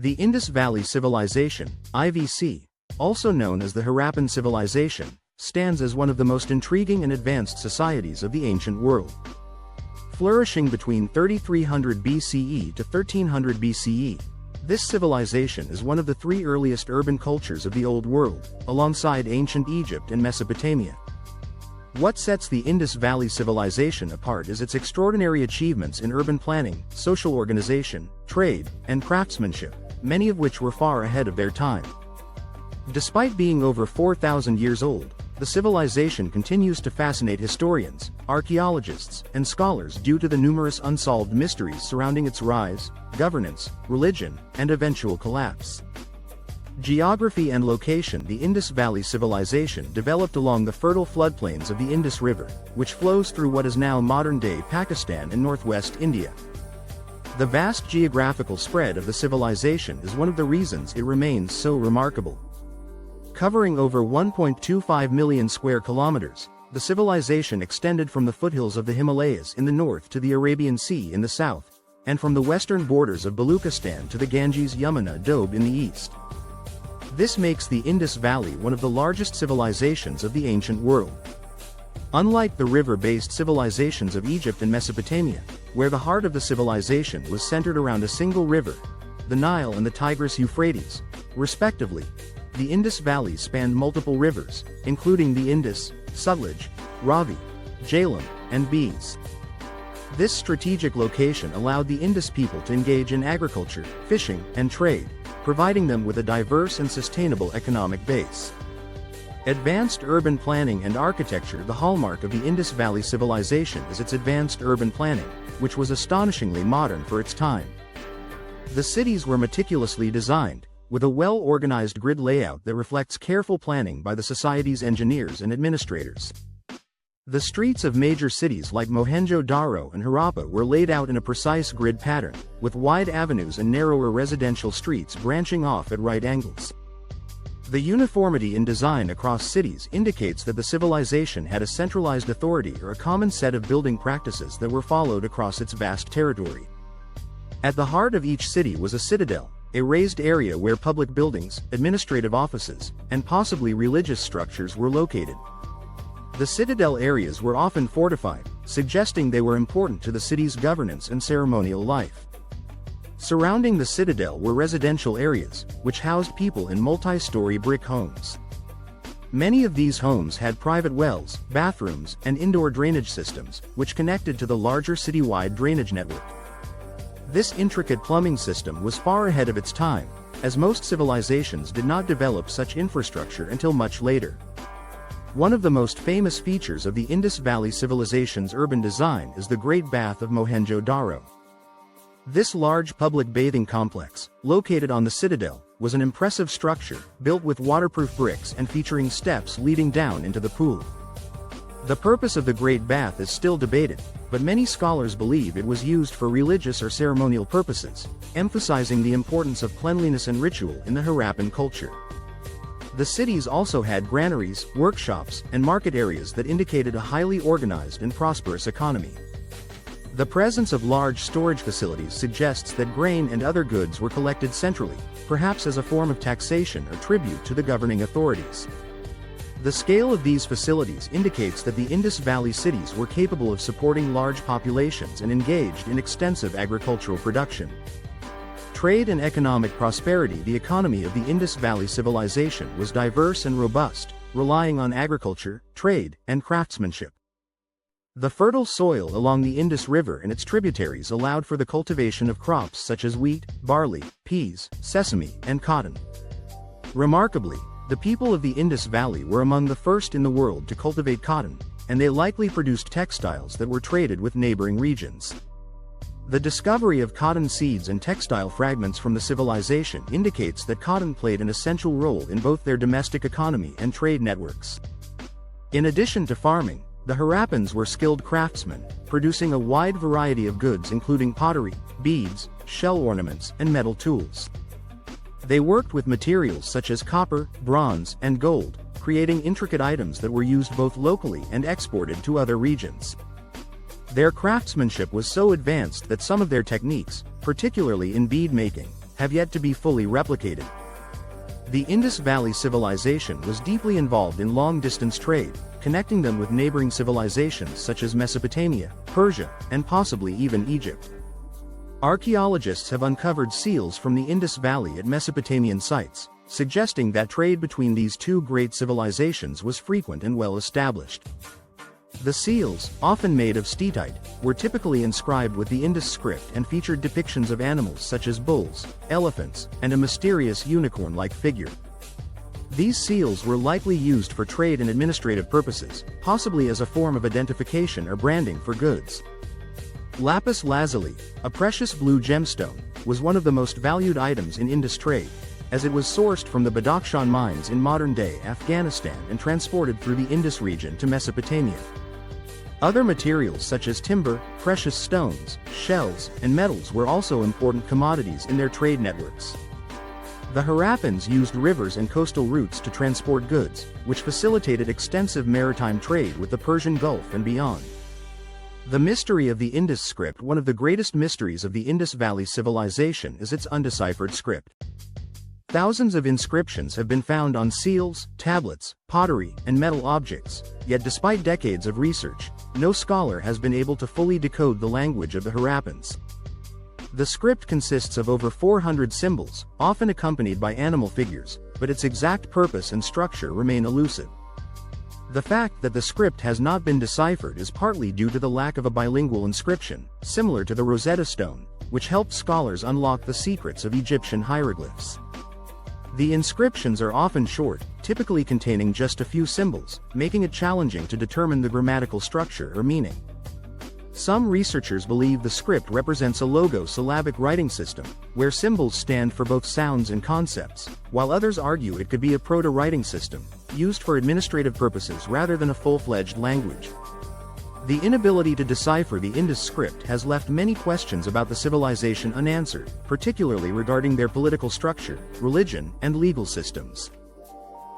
The Indus Valley Civilization, IVC, also known as the Harappan Civilization, stands as one of the most intriguing and advanced societies of the ancient world. Flourishing between 3300 BCE to 1300 BCE, this civilization is one of the three earliest urban cultures of the Old World, alongside ancient Egypt and Mesopotamia. What sets the Indus Valley Civilization apart is its extraordinary achievements in urban planning, social organization, trade, and craftsmanship, many of which were far ahead of their time. Despite being over 4,000 years old, the civilization continues to fascinate historians, archaeologists, and scholars due to the numerous unsolved mysteries surrounding its rise, governance, religion, and eventual collapse. Geography and location. The Indus Valley Civilization developed along the fertile floodplains of the Indus River, which flows through what is now modern-day Pakistan and northwest India. The vast geographical spread of the civilization is one of the reasons it remains so remarkable. Covering over 1.25 million square kilometers, the civilization extended from the foothills of the Himalayas in the north to the Arabian Sea in the south, and from the western borders of Baluchistan to the Ganges-Yamuna Doab in the east. This makes the Indus Valley one of the largest civilizations of the ancient world. Unlike the river-based civilizations of Egypt and Mesopotamia, where the heart of the civilization was centered around a single river, the Nile and the Tigris-Euphrates, respectively, the Indus Valley spanned multiple rivers, including the Indus, Sutlej, Ravi, Jhelum, and Beas. This strategic location allowed the Indus people to engage in agriculture, fishing, and trade, providing them with a diverse and sustainable economic base. Advanced urban planning and architecture. The hallmark of the Indus Valley Civilization is its advanced urban planning, which was astonishingly modern for its time. The cities were meticulously designed, with a well-organized grid layout that reflects careful planning by the society's engineers and administrators. The streets of major cities like Mohenjo-Daro and Harappa were laid out in a precise grid pattern, with wide avenues and narrower residential streets branching off at right angles. The uniformity in design across cities indicates that the civilization had a centralized authority or a common set of building practices that were followed across its vast territory. At the heart of each city was a citadel, a raised area where public buildings, administrative offices, and possibly religious structures were located. The citadel areas were often fortified, suggesting they were important to the city's governance and ceremonial life. Surrounding the citadel were residential areas, which housed people in multi-story brick homes. Many of these homes had private wells, bathrooms, and indoor drainage systems, which connected to the larger citywide drainage network. This intricate plumbing system was far ahead of its time, as most civilizations did not develop such infrastructure until much later. One of the most famous features of the Indus Valley Civilization's urban design is the Great Bath of Mohenjo-Daro. This large public bathing complex, located on the citadel, was an impressive structure, built with waterproof bricks and featuring steps leading down into the pool. The purpose of the Great Bath is still debated, but many scholars believe it was used for religious or ceremonial purposes, emphasizing the importance of cleanliness and ritual in the Harappan culture. The cities also had granaries, workshops, and market areas that indicated a highly organized and prosperous economy. The presence of large storage facilities suggests that grain and other goods were collected centrally, perhaps as a form of taxation or tribute to the governing authorities. The scale of these facilities indicates that the Indus Valley cities were capable of supporting large populations and engaged in extensive agricultural production. Trade and economic prosperity. The economy of the Indus Valley Civilization was diverse and robust, relying on agriculture, trade, and craftsmanship. The fertile soil along the Indus River and its tributaries allowed for the cultivation of crops such as wheat, barley, peas, sesame, and cotton. Remarkably, the people of the Indus Valley were among the first in the world to cultivate cotton, and they likely produced textiles that were traded with neighboring regions. The discovery of cotton seeds and textile fragments from the civilization indicates that cotton played an essential role in both their domestic economy and trade networks. In addition to farming, the Harappans were skilled craftsmen, producing a wide variety of goods including pottery, beads, shell ornaments, and metal tools. They worked with materials such as copper, bronze, and gold, creating intricate items that were used both locally and exported to other regions. Their craftsmanship was so advanced that some of their techniques, particularly in bead making, have yet to be fully replicated. The Indus Valley Civilization was deeply involved in long-distance trade, connecting them with neighboring civilizations such as Mesopotamia, Persia, and possibly even Egypt. Archaeologists have uncovered seals from the Indus Valley at Mesopotamian sites, suggesting that trade between these two great civilizations was frequent and well established. The seals, often made of steatite, were typically inscribed with the Indus script and featured depictions of animals such as bulls, elephants, and a mysterious unicorn-like figure. These seals were likely used for trade and administrative purposes, possibly as a form of identification or branding for goods. Lapis lazuli, a precious blue gemstone, was one of the most valued items in Indus trade, as it was sourced from the Badakhshan mines in modern-day Afghanistan and transported through the Indus region to Mesopotamia. Other materials such as timber, precious stones, shells, and metals were also important commodities in their trade networks. The Harappans used rivers and coastal routes to transport goods, which facilitated extensive maritime trade with the Persian Gulf and beyond. The mystery of the Indus script. One of the greatest mysteries of the Indus Valley Civilization is its undeciphered script. Thousands of inscriptions have been found on seals, tablets, pottery, and metal objects, yet despite decades of research, no scholar has been able to fully decode the language of the Harappans. The script consists of over 400 symbols, often accompanied by animal figures, but its exact purpose and structure remain elusive. The fact that the script has not been deciphered is partly due to the lack of a bilingual inscription, similar to the Rosetta Stone, which helped scholars unlock the secrets of Egyptian hieroglyphs. The inscriptions are often short, typically containing just a few symbols, making it challenging to determine the grammatical structure or meaning. Some researchers believe the script represents a logo-syllabic writing system, where symbols stand for both sounds and concepts, while others argue it could be a proto-writing system, used for administrative purposes rather than a full-fledged language. The inability to decipher the Indus script has left many questions about the civilization unanswered, particularly regarding their political structure, religion, and legal systems.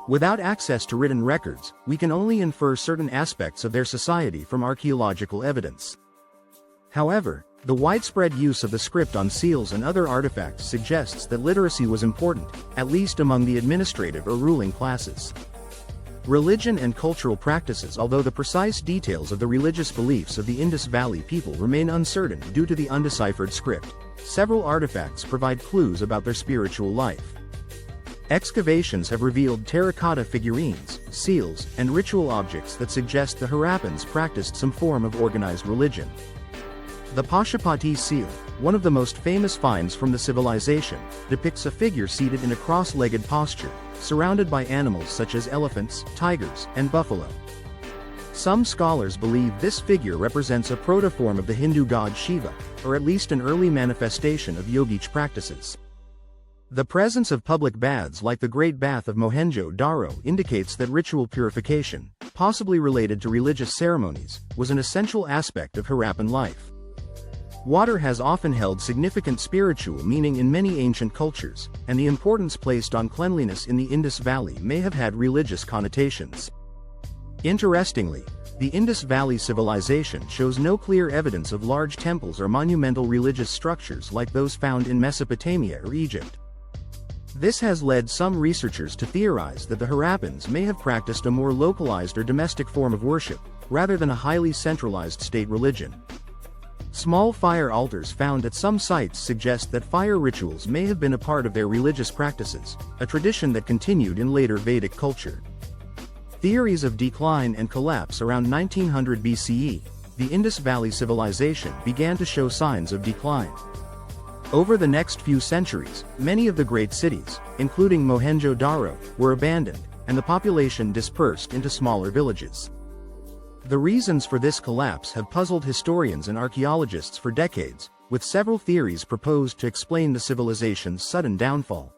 Without access to written records, we can only infer certain aspects of their society from archaeological evidence. However, the widespread use of the script on seals and other artifacts suggests that literacy was important, at least among the administrative or ruling classes. Religion and cultural practices. Although the precise details of the religious beliefs of the Indus Valley people remain uncertain due to the undeciphered script, several artifacts provide clues about their spiritual life. Excavations have revealed terracotta figurines, seals, and ritual objects that suggest the Harappans practiced some form of organized religion. The Pashupati seal, one of the most famous finds from the civilization, depicts a figure seated in a cross-legged posture, surrounded by animals such as elephants, tigers, and buffalo. Some scholars believe this figure represents a protoform of the Hindu god Shiva, or at least an early manifestation of yogic practices. The presence of public baths like the Great Bath of Mohenjo-Daro indicates that ritual purification, possibly related to religious ceremonies, was an essential aspect of Harappan life. Water has often held significant spiritual meaning in many ancient cultures, and the importance placed on cleanliness in the Indus Valley may have had religious connotations. Interestingly, the Indus Valley Civilization shows no clear evidence of large temples or monumental religious structures like those found in Mesopotamia or Egypt. This has led some researchers to theorize that the Harappans may have practiced a more localized or domestic form of worship, rather than a highly centralized state religion. Small fire altars found at some sites suggest that fire rituals may have been a part of their religious practices, a tradition that continued in later Vedic culture. Theories of decline and collapse. Around 1900 BCE, the Indus Valley Civilization began to show signs of decline. Over the next few centuries, many of the great cities, including Mohenjo-Daro, were abandoned, and the population dispersed into smaller villages. The reasons for this collapse have puzzled historians and archaeologists for decades, with several theories proposed to explain the civilization's sudden downfall.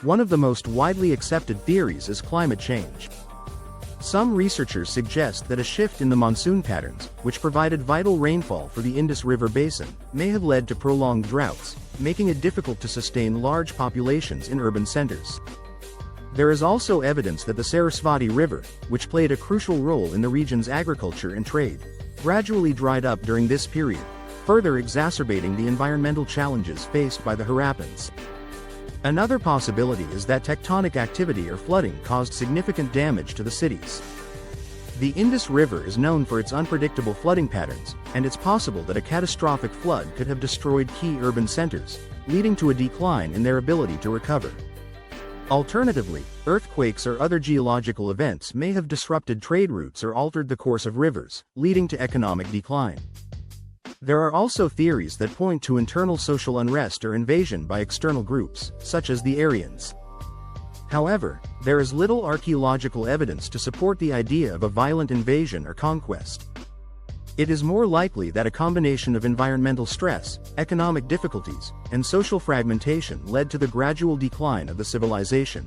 One of the most widely accepted theories is climate change. Some researchers suggest that a shift in the monsoon patterns, which provided vital rainfall for the Indus River basin, may have led to prolonged droughts, making it difficult to sustain large populations in urban centers. There is also evidence that the Sarasvati River, which played a crucial role in the region's agriculture and trade, gradually dried up during this period, further exacerbating the environmental challenges faced by the Harappans. Another possibility is that tectonic activity or flooding caused significant damage to the cities. The Indus River is known for its unpredictable flooding patterns, and it's possible that a catastrophic flood could have destroyed key urban centers, leading to a decline in their ability to recover. Alternatively, earthquakes or other geological events may have disrupted trade routes or altered the course of rivers, leading to economic decline. There are also theories that point to internal social unrest or invasion by external groups, such as the Aryans. However, there is little archaeological evidence to support the idea of a violent invasion or conquest. It is more likely that a combination of environmental stress, economic difficulties, and social fragmentation led to the gradual decline of the civilization.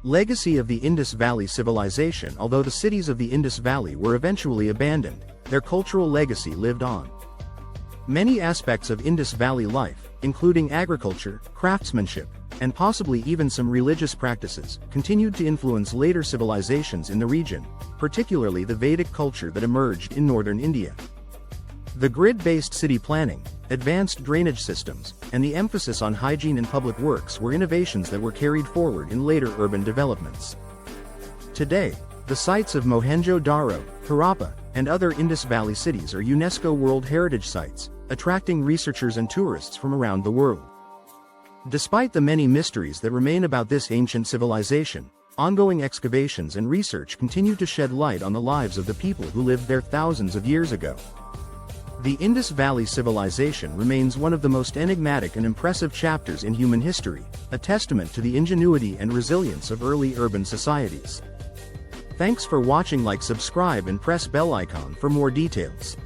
Legacy of the Indus Valley Civilization. Although the cities of the Indus Valley were eventually abandoned, their cultural legacy lived on. Many aspects of Indus Valley life, including agriculture, craftsmanship, and possibly even some religious practices, continued to influence later civilizations in the region, particularly the Vedic culture that emerged in northern India. The grid-based city planning, advanced drainage systems, and the emphasis on hygiene and public works were innovations that were carried forward in later urban developments. Today, the sites of Mohenjo-Daro, Harappa, and other Indus Valley cities are UNESCO World Heritage Sites, attracting researchers and tourists from around the world. Despite the many mysteries that remain about this ancient civilization, ongoing excavations and research continue to shed light on the lives of the people who lived there thousands of years ago. The Indus Valley Civilization remains one of the most enigmatic and impressive chapters in human history, a testament to the ingenuity and resilience of early urban societies. Thanks for watching. Like, subscribe and press bell icon for more details.